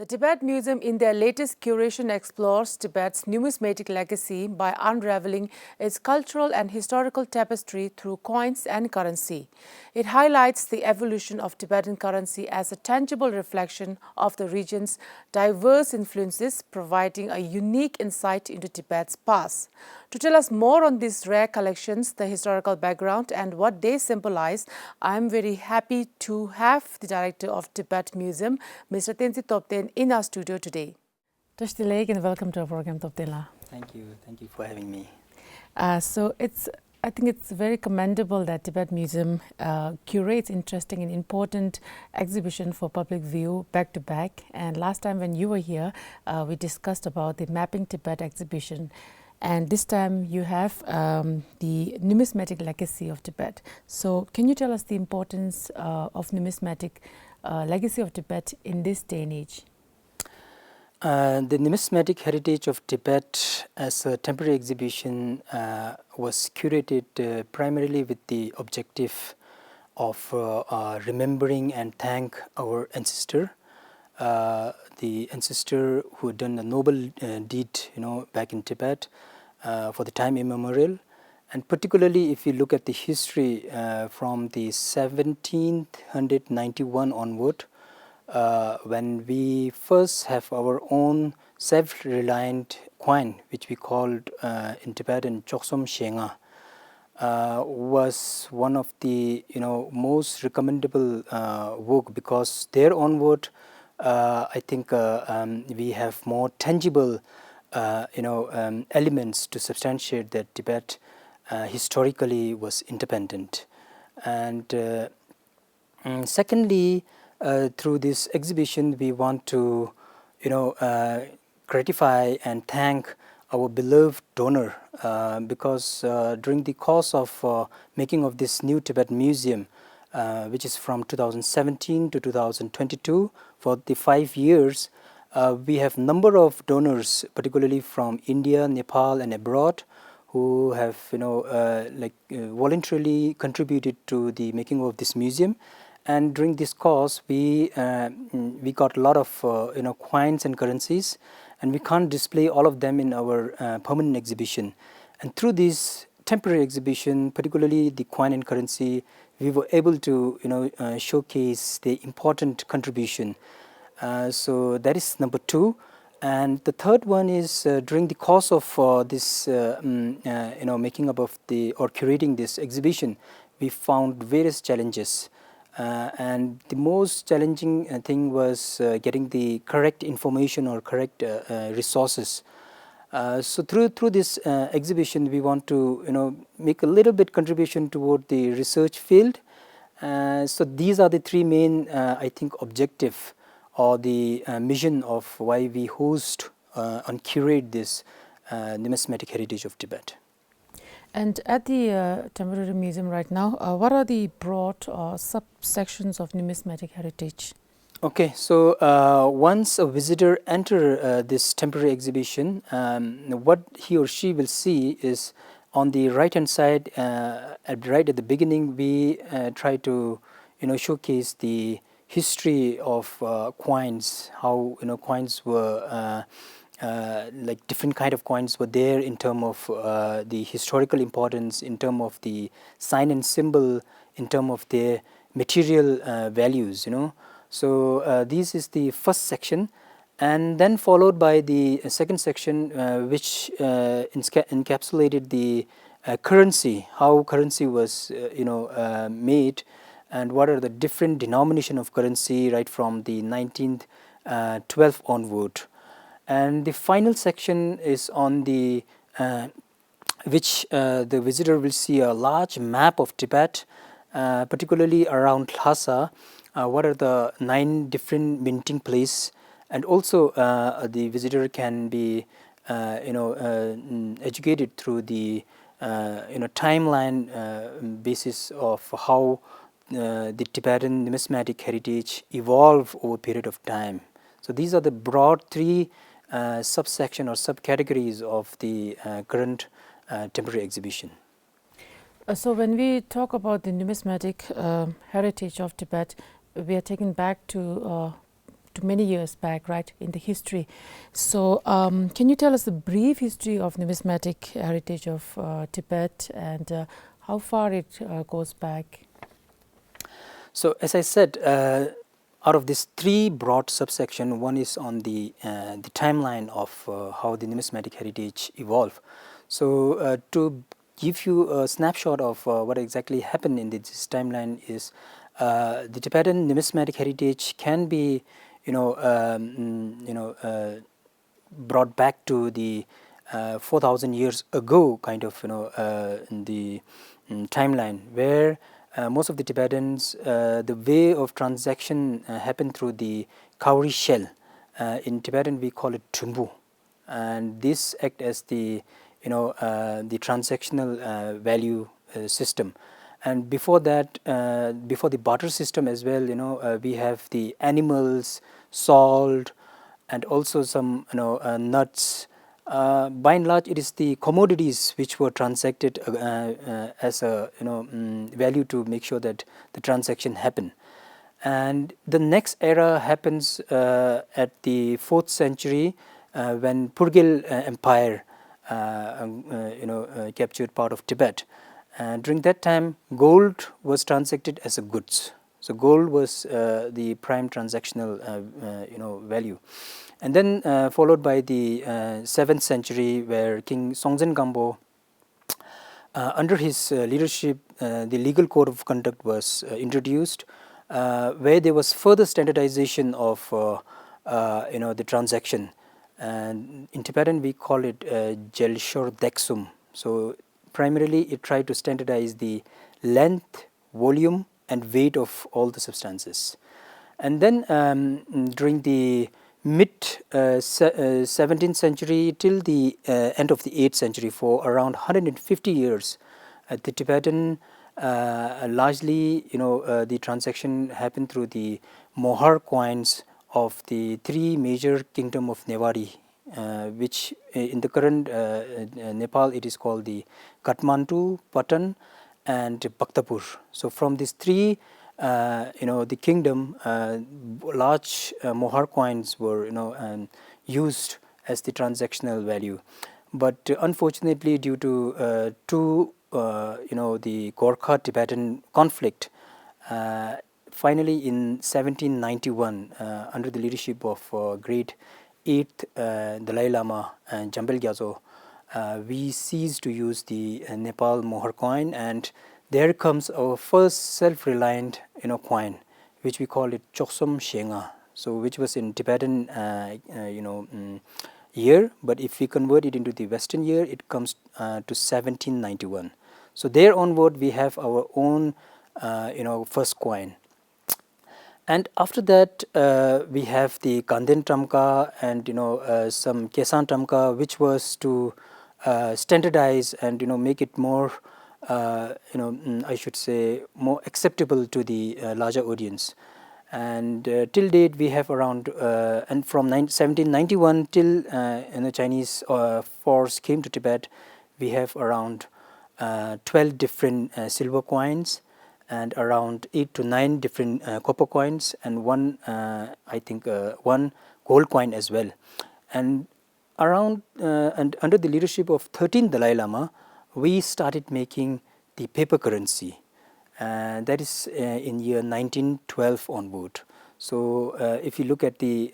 The Tibet Museum in their latest curation explores Tibet's numismatic legacy by unraveling its cultural and historical tapestry through coins and currency. It highlights the evolution of Tibetan currency as a tangible reflection of the region's diverse influences, providing a unique insight into Tibet's past. To tell us more on these rare collections, the historical background and what they symbolize, I am very happy to have the director of Tibet Museum, Mr. Tenzin Topdhen, in our studio today. Tashtilek and welcome to our program, Topdhen. Thank you for having me. I think it's very commendable that Tibet Museum curates interesting and important exhibition for public view back to back. And last time when you were here, we discussed about the Mapping Tibet exhibition. And this time you have the numismatic legacy of Tibet. So can you tell us the importance of numismatic legacy of Tibet in this day and age? The numismatic heritage of Tibet as a temporary exhibition was curated primarily with the objective of remembering and thank our ancestor, the ancestor who had done a noble deed, back in Tibet for the time immemorial. And particularly if you look at the history from the 1791 onward, when we first have our own self-reliant coin, which we called in Tibetan Choksom Shenga, was one of the most recommendable work, because there onward I think we have more tangible elements to substantiate that Tibet historically was independent. And secondly, through this exhibition, we want to, gratify and thank our beloved donor, because during the course of making of this new Tibet Museum, which is from 2017 to 2022, for the 5 years, we have number of donors, particularly from India, Nepal, and abroad, who have, voluntarily contributed to the making of this museum. And during this course, we got a lot of coins and currencies, and we can't display all of them in our permanent exhibition. And through this temporary exhibition, particularly the coin and currency, we were able to showcase the important contribution. So that is number 2. And the third one is during the course of this making up of or curating this exhibition, we found various challenges. And the most challenging thing was getting the correct information or correct resources. So through this exhibition, we want to make a little bit contribution toward the research field. So these are the 3 main I think objective or the mission of why we host and curate this numismatic heritage of Tibet. And at the temporary museum right now, what are the broad subsections of numismatic heritage? Okay, so once a visitor enter this temporary exhibition, what he or she will see is on the right-hand side, right at the beginning, we try to showcase the history of coins, how coins were like different kind of coins were there in terms of the historical importance, in terms of the sign and symbol, in terms of their material values, So this is the first section, and then followed by the second section, which encapsulated the currency, how currency was made, and what are the different denomination of currency right from the 1912 onward. And the final section is on the which the visitor will see a large map of Tibet, particularly around Lassa. What are the 9 different minting places, and also the visitor can be educated through the timeline basis of how the Tibetan numismatic heritage evolved over a period of time. So these are the broad 3 subsection or subcategories of the current temporary exhibition. So when we talk about the numismatic heritage of Tibet, we are taken back to to many years back, right, in the history. So can you tell us the brief history of numismatic heritage of Tibet and how far it goes back? So as I said, out of these three broad subsection, one is on the timeline of how the numismatic heritage evolved. So to give you a snapshot of what exactly happened in this timeline is the Tibetan numismatic heritage can be, brought back to the 4,000 years ago kind of, in the timeline where most of the Tibetans, the way of transaction happened through the cowrie shell. In Tibetan we call it tumbu, and this act as the the transactional value system. And before that, before the barter system as well, we have the animals, salt, and also some nuts. By and large, it is the commodities which were transacted as a value to make sure that the transaction happen. And the next era happens at the 4th century when Purgil Empire captured part of Tibet. During that time, gold was transacted as a goods. So gold was the prime transactional value. And then followed by the 7th century, where King Songtsen Gampo, under his leadership, the legal code of conduct was introduced, where there was further standardization of the transaction. And in Tibetan we call it Jelshor Deksum. So primarily it tried to standardize the length, volume, and weight of all the substances. And then during the mid 17th century till the end of the 8th century, for around 150 years, the Tibetan largely the transaction happened through the mohar coins of the three major kingdom of Newari, which in the current Nepal it is called the Kathmandu, Patan, and Bhaktapur. So from these three the kingdom, large mohar coins were used as the transactional value. But unfortunately, due to the Gorkha Tibetan conflict, finally in 1791, under the leadership of great 8th Dalai Lama and Jambel Gyatso, we ceased to use the Nepal mohar coin, and there comes our first self-reliant coin, which we call it Choksum Shenga, so which was in Tibetan year, but if we convert it into the Western year, it comes to 1791. So there onward we have our own first coin. And after that we have the Kanden Tramka and some Kesan Tramka, which was to standardize and make it more I should say more acceptable to the larger audience. And till date we have around and from 1791 till Chinese force came to Tibet, we have around 12 different silver coins and around 8 to 9 different copper coins, and one I think one gold coin as well. And around and under the leadership of 13th Dalai Lama, we started making the paper currency, that is in year 1912 onward. So if you look at the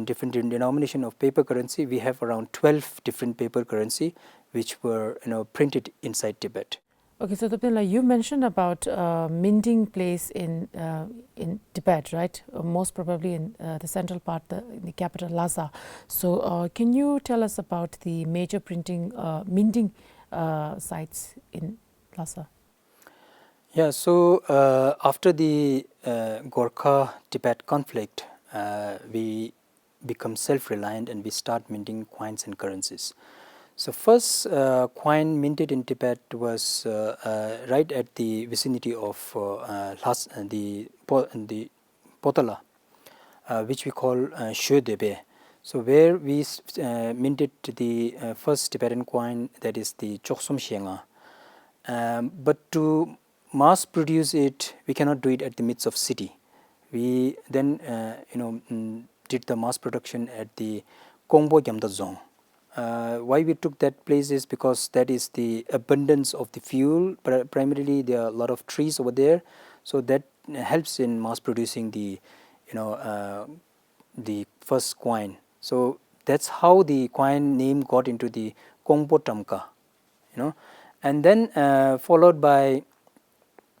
different denomination of paper currency, we have around 12 different paper currency which were printed inside Tibet. Okay, so Topdhen, you mentioned about minting place in Tibet, right? Most probably in the central part, in the capital Lassa. So can you tell us about the major minting sites in Lassa? Yeah, so after the Gorkha Tibet conflict, we become self-reliant and we start minting coins and currencies. So first coin minted in Tibet was right at the vicinity of the Potala, which we call Shodebe. So where we minted the first Tibetan coin, that is the Choksum Shenga. But to mass produce it, we cannot do it at the midst of city. we then did the mass production at the Kongpo Gyamdazong. Why we took that place is because that is the abundance of the fuel. Primarily, there are a lot of trees over there, so that helps in mass producing the the first coin. So that's how the coin name got into the Kongpo Tamka, and then followed by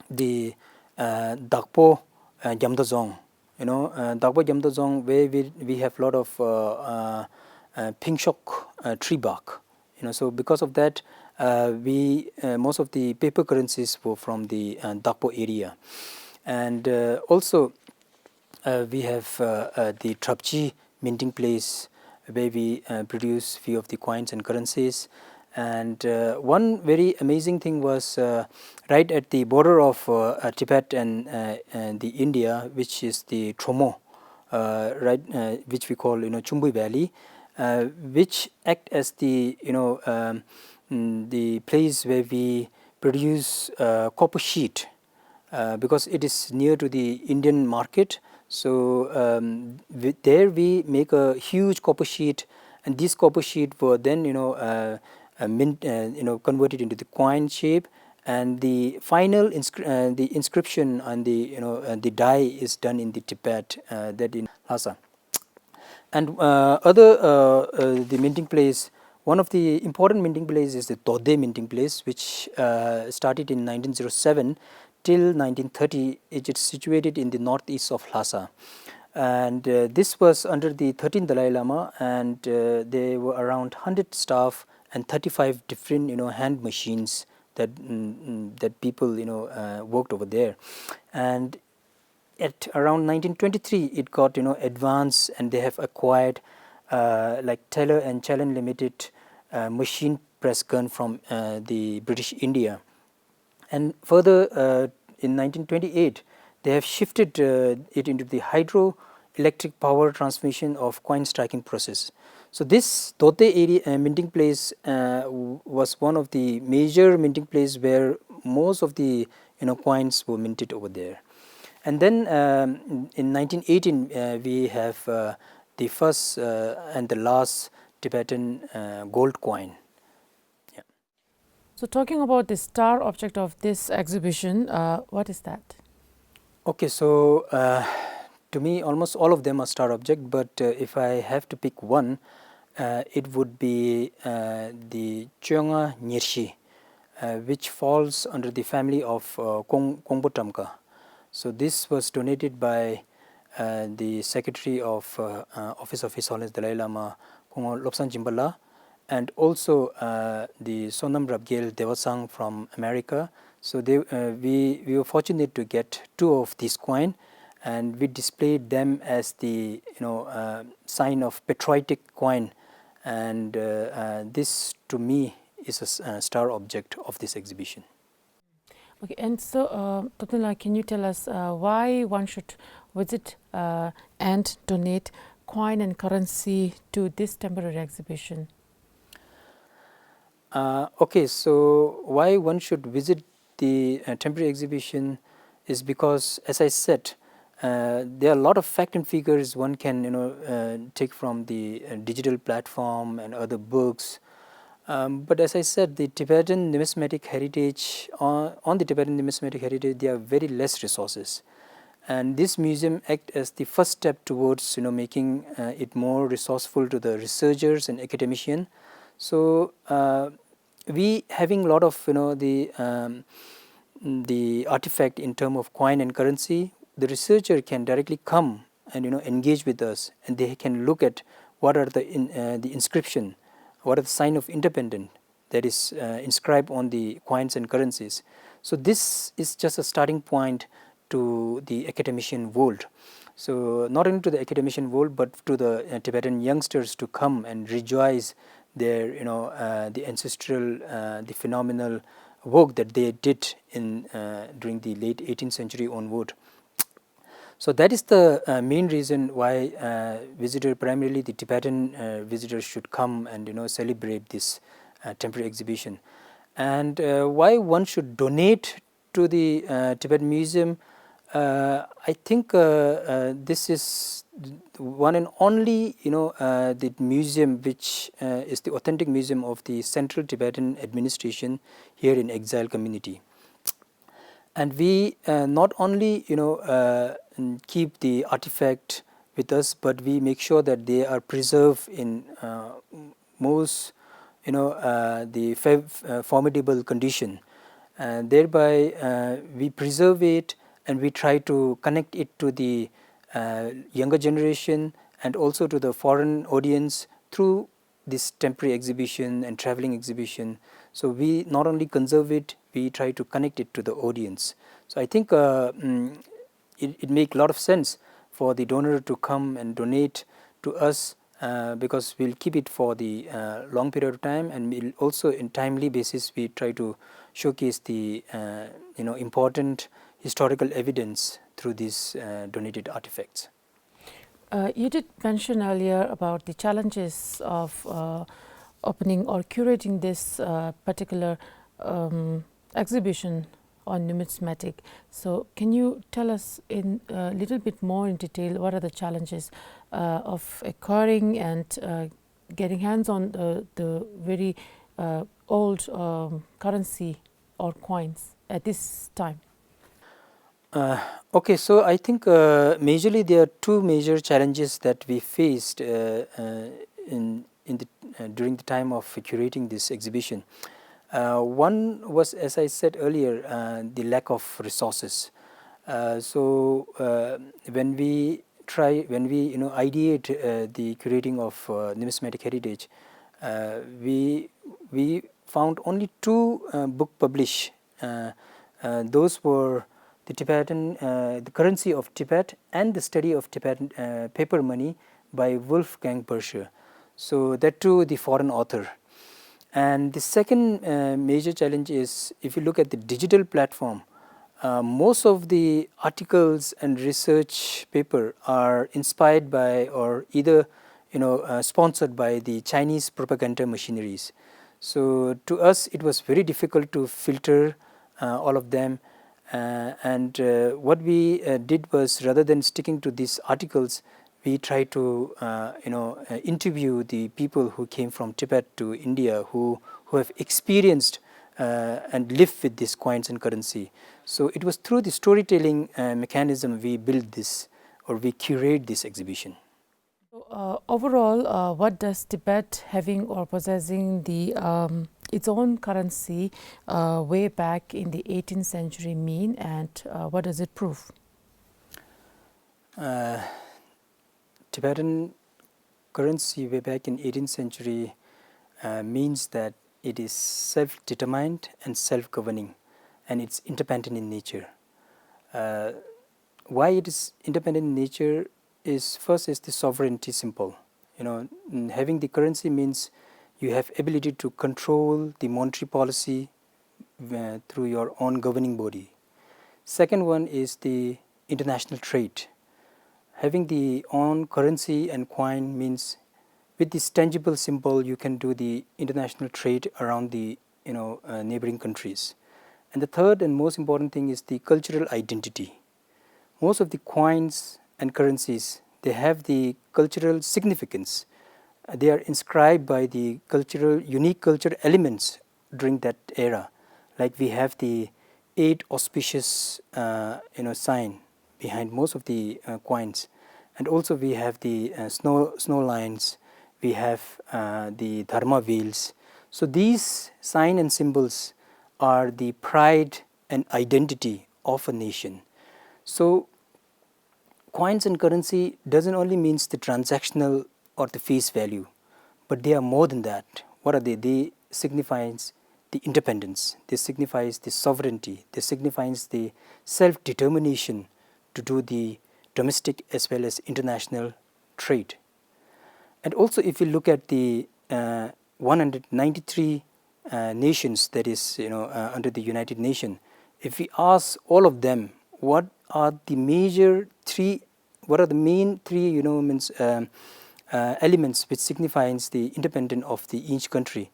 the Dakpo Gyamdazong. Dakpo Gyamdazong, where we have a lot of pingshok tree bark. So because of that, we most of the paper currencies were from the Dakpo area, and also we have the Trapchi minting place, where we produce few of the coins and currencies. And one very amazing thing was right at the border of Tibet and the India, which is the Tromo, right, which we call Chumbui Valley, which act as the the place where we produce copper sheet, because it is near to the Indian market. So there we make a huge copper sheet, and this copper sheet were then converted into the coin shape, and the final the inscription on the the die is done in the Tibet, that in Lassa. And the minting place, one of the important minting place is the Tode minting place, which started in 1907 till 1930. It is situated in the northeast of Lhasa, and this was under the 13th Dalai Lama, and there were around 100 staff and 35 different hand machines that that people worked over there. And at around 1923 it got advanced, and they have acquired like Taylor and Challen Limited machine press gun from the British India. And further, in 1928 they have shifted it into the hydroelectric power transmission of coin striking process. So this Tote area minting place was one of the major minting place where most of the coins were minted over there. And then in 1918 we have the first and the last Tibetan gold coin. Yeah. So talking about the star object of this exhibition, what is that? Okay, so to me almost all of them are star object, but if I have to pick one, it would be the Chönga Nyershi, which falls under the family of Kongpo Tamka. So this was donated by the Secretary of Office of His Holiness Dalai Lama, Kongpo Lobsang Jimbala, and also the Sonam Rabgyel Devasang from America. So we were fortunate to get two of these coins, and we displayed them as the sign of patriotic coin, and this to me is a star object of this exhibition. Okay, and so Topdhen, can you tell us why one should visit and donate coin and currency to this temporary exhibition? Okay, so why one should visit the temporary exhibition is because, as I said, there are a lot of fact and figures one can take from the digital platform and other books. But as I said, the Tibetan numismatic heritage, on the Tibetan numismatic heritage, there are very less resources, and this museum acts as the first step towards making it more resourceful to the researchers and academicians. So we having a lot of the artifact in terms of coin and currency, the researcher can directly come and engage with us, and they can look at what are the inscription, what are the sign of independence that is inscribed on the coins and currencies. So this is just a starting point to the academician world. So not only to the academician world, but to the Tibetan youngsters to come and rejoice their the ancestral, the phenomenal work that they did in during the late 18th century onward. So that is the main reason why primarily the Tibetan visitors should come and celebrate this temporary exhibition. And why one should donate to the Tibet Museum, I think this is one and only, the museum which is the authentic museum of the Central Tibetan Administration here in exile community. And we not only, keep the artifact with us, but we make sure that they are preserved in most, the formidable condition. And thereby we preserve it, and we try to connect it to the younger generation and also to the foreign audience through this temporary exhibition and traveling exhibition. So we not only conserve it, we try to connect it to the audience. So I think it makes a lot of sense for the donor to come and donate to us, because we'll keep it for the long period of time, and we'll also in timely basis we try to showcase the important historical evidence through these donated artifacts. You did mention earlier about the challenges of opening or curating this particular exhibition on numismatic. So can you tell us in a little bit more in detail what are the challenges of acquiring and getting hands on the very old currency or coins at this time? Okay, so I think majorly there are two major challenges that we faced during the time of curating this exhibition. One was, as I said earlier, the lack of resources. So when we ideate the curating of numismatic heritage, we found only two book published. Those were the the currency of Tibet and the study of Tibetan paper money by Wolfgang Berscher. So that too the foreign author. And the second major challenge is, if you look at the digital platform, most of the articles and research paper are inspired by or either sponsored by the Chinese propaganda machineries. So to us it was very difficult to filter all of them, and what we did was, rather than sticking to these articles, we tried to interview the people who came from Tibet to India, who have experienced and lived with these coins and currency. So it was through the storytelling mechanism we built this, or we curate this exhibition. Overall, what does Tibet having or possessing its own currency way back in the 18th century mean, and what does it prove? Tibetan currency way back in 18th century means that it is self-determined and self-governing, and it's independent in nature. Why it is independent in nature is, first is the sovereignty symbol. Having the currency means you have ability to control the monetary policy through your own governing body. Second one is the international trade. Having the own currency and coin means, with this tangible symbol you can do the international trade around the neighboring countries. And the third and most important thing is the cultural identity. Most of the coins and currencies, they have the cultural significance. They are inscribed by the unique cultural elements during that era. Like we have the 8 auspicious sign behind most of the coins, and also we have the snow lines, we have the dharma wheels. So these signs and symbols are the pride and identity of a nation. So coins and currency doesn't only means the transactional or the face value, but they are more than that. What are they? They signifies the independence, they signifies the sovereignty, they signifies the self-determination to do the domestic as well as international trade. And also if you look at the 193 nations that is under the United Nations, if we ask all of them what are the main three elements which signifies the independence of each country,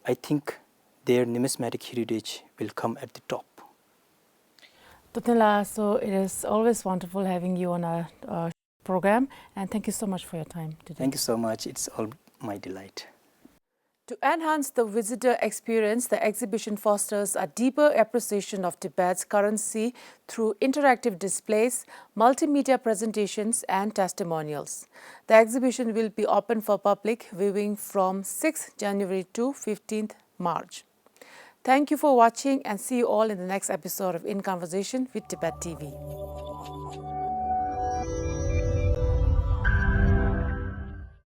I think their numismatic heritage will come at the top. Topdhen, so it is always wonderful having you on our program, and thank you so much for your time today. Thank you so much. It's all my delight. To enhance the visitor experience, the exhibition fosters a deeper appreciation of Tibet's currency through interactive displays, multimedia presentations, and testimonials. The exhibition will be open for public viewing from 6th January to 15th March. Thank you for watching, and see you all in the next episode of In Conversation with Tibet TV.